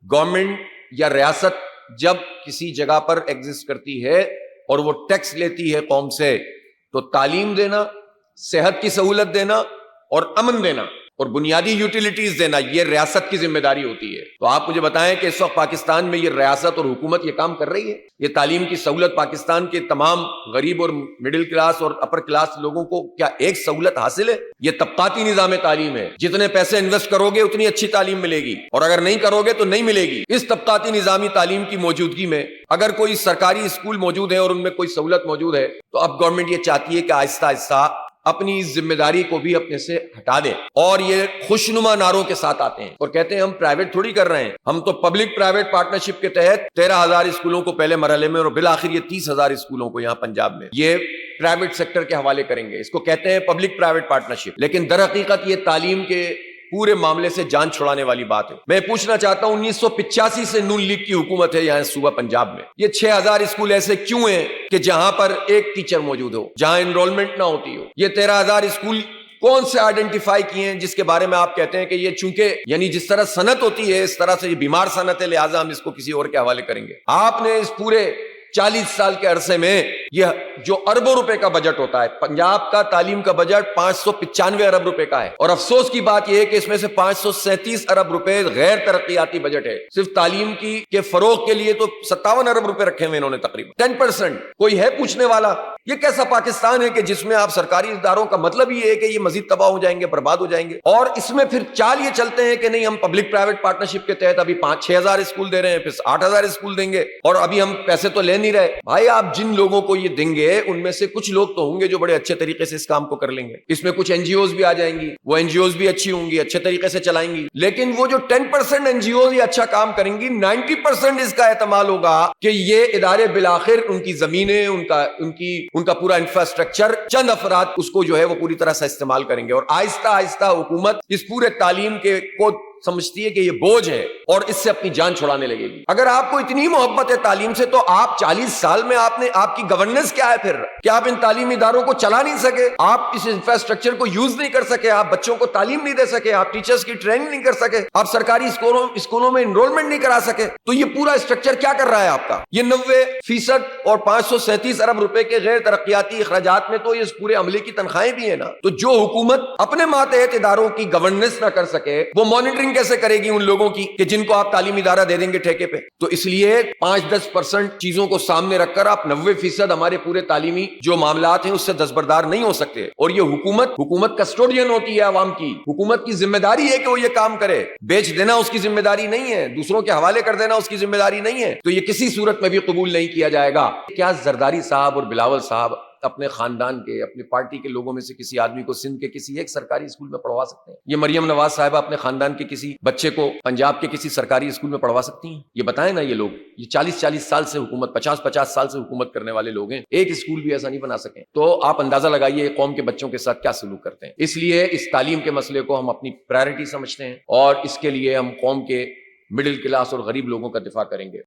Government یا ریاست جب کسی جگہ پر ایگزسٹ کرتی ہے اور وہ ٹیکس لیتی ہے قوم سے، تو تعلیم دینا، صحت کی سہولت دینا اور امن دینا اور بنیادی یوٹیلیٹیز دینا، یہ ریاست کی ذمہ داری ہوتی ہے۔ تو آپ مجھے بتائیں کہ اس وقت پاکستان میں یہ ریاست اور حکومت یہ کام کر رہی ہے؟ یہ تعلیم کی سہولت پاکستان کے تمام غریب اور مڈل کلاس اور اپر کلاس لوگوں کو کیا ایک سہولت حاصل ہے؟ یہ طبقاتی نظام تعلیم ہے، جتنے پیسے انویسٹ کرو گے اتنی اچھی تعلیم ملے گی، اور اگر نہیں کرو گے تو نہیں ملے گی۔ اس طبقاتی نظامی تعلیم کی موجودگی میں اگر کوئی سرکاری اسکول موجود ہے اور ان میں کوئی سہولت موجود ہے، تو اب گورنمنٹ یہ چاہتی ہے کہ آہستہ آہستہ اپنی اس ذمہ داری کو بھی اپنے سے ہٹا دیں، اور یہ خوشنما نعروں کے ساتھ آتے ہیں اور کہتے ہیں ہم پرائیویٹ تھوڑی کر رہے ہیں، ہم تو پبلک پرائیویٹ پارٹنرشپ کے تحت 13,000 اسکولوں کو پہلے مرحلے میں اور بالآخر یہ 30,000 اسکولوں کو یہاں پنجاب میں یہ پرائیویٹ سیکٹر کے حوالے کریں گے۔ اس کو کہتے ہیں پبلک پرائیویٹ پارٹنرشپ، لیکن در حقیقت یہ تعلیم کے پورے معاملے سے جان چھڑانے والی بات ہے۔ میں پوچھنا چاہتا ہوں 1985 سے نون لیگ کی حکومت ہے یہاں صوبہ پنجاب میں، یہ 6,000 اسکول ایسے کیوں ہیں کہ جہاں پر ایک ٹیچر موجود ہو، جہاں انرولمنٹ نہ ہوتی ہو؟ یہ 13,000 اسکول کون سے آئیڈینٹیفائی کیے ہیں جس کے بارے میں آپ کہتے ہیں کہ یہ چونکہ یعنی جس طرح صنعت ہوتی ہے اس طرح سے یہ بیمار صنعت ہے، لہٰذا ہم اس کو کسی اور کے حوالے کریں گے؟ آپ نے اس پورے 40 سال کے عرصے میں یہ جو اربوں روپے کا بجٹ ہوتا ہے، پنجاب کا تعلیم کا بجٹ 595 ارب روپے کا ہے، اور افسوس کی بات یہ ہے کہ اس میں سے 537 ارب روپے غیر ترقیاتی بجٹ ہے۔ صرف تعلیم کی کے فروغ کے لیے تو 57 ارب روپے رکھے ہوئے انہوں نے تقریباً 10%۔ کوئی ہے پوچھنے والا؟ یہ کیسا پاکستان ہے کہ جس میں آپ سرکاری اداروں کا مطلب یہ ہے کہ یہ مزید تباہ ہو جائیں گے، برباد ہو جائیں گے، اور اس میں پھر چال یہ چلتے ہیں کہ نہیں ہم پبلک پرائیویٹ پارٹنرشپ کے تحت ابھی 5-6 ہزار اسکول دے رہے ہیں، پھر 8,000 اسکول دیں گے، اور ابھی ہم پیسے تو لے نہیں رہے۔ بھائی آپ جن لوگوں کو یہ دیں گے ان میں سے کچھ لوگ تو ہوں گے جو بڑے اچھے طریقے سے اس کام کو کر لیں گے، اس میں کچھ این جی اوز بھی آ جائیں گی، وہ این جی اوز بھی اچھی ہوں گی، اچھے طریقے سے چلائیں گی، لیکن وہ جو 10% این جی اوز یہ اچھا کام کریں گی، 90% اس کا احتمال ہوگا کہ یہ ادارے بالآخر ان کی زمینیں، ان کا پورا انفراسٹرکچر چند افراد اس کو جو ہے وہ پوری طرح سے استعمال کریں گے، اور آہستہ آہستہ حکومت اس پورے تعلیم کے کو سمجھتی ہے کہ یہ بوجھ ہے اور اس سے اپنی جان چھڑانے لگے گی۔ اگر آپ کو اتنی محبت ہے تعلیم سے تو آپ 40 سال میں آپ کی گورننس کیا ہے پھر؟ کہ آپ ان تعلیمی اداروں کو چلا نہیں سکے، آپ اس انفراسٹرکچر کو یوز نہیں کر سکے، آپ بچوں کو تعلیم نہیں دے سکے، آپ ٹیچرز کی ٹریننگ نہیں کر سکے، آپ سرکاری اسکولوں میں انرولمنٹ نہیں کرا سکے، تو یہ پورا اسٹرکچر کیا کر رہا ہے آپ کا؟ یہ 90% اور 537 ارب روپے کے غیر ترقیاتی اخراجات میں تو اس پورے عملے کی تنخواہیں بھی ہیں نا۔ تو جو حکومت اپنے ماتحت اداروں کی گورننس نہ کر سکے، وہ مانیٹرنگ کیسے کرے گی ان لوگوں کی کہ جن کو آپ تعلیمی ادارہ دے دیں گے ٹھیکے پہ؟ تو اس لیے 5-10% چیزوں کو سامنے رکھ کر آپ 90% ہمارے پورے تعلیمی جو معاملات ہیں اس سے دستبردار نہیں ہو سکتے، اور یہ حکومت کسٹوڈین ہوتی ہے عوام کی، حکومت کی ذمہ داری ہے کہ وہ یہ کام کرے، بیچ دینا اس کی ذمہ داری نہیں ہے، دوسروں کے حوالے کر دینا اس کی ذمہ داری نہیں ہے، تو یہ کسی صورت میں بھی قبول نہیں کیا جائے گا۔ کیا زرداری صاحب اور بلاول صاحب اپنے خاندان کے، اپنی پارٹی کے لوگوں میں سے کسی آدمی کو سندھ کے کسی ایک سرکاری اسکول میں پڑھوا سکتے ہیں؟ یہ مریم نواز صاحبہ اپنے خاندان کے کسی بچے کو پنجاب کے کسی سرکاری اسکول میں پڑھوا سکتی ہیں؟ یہ بتائیں نا، یہ لوگ یہ 40 سال سے حکومت، 50 سال سے حکومت کرنے والے لوگ ہیں، ایک اسکول بھی ایسا نہیں بنا سکیں، تو آپ اندازہ لگائیے قوم کے بچوں کے ساتھ کیا سلوک کرتے ہیں۔ اس لیے اس تعلیم کے مسئلے کو ہم اپنی پرائرٹی سمجھتے ہیں، اور اس کے لیے ہم قوم کے مڈل کلاس اور غریب لوگوں کا دفاع کریں گے۔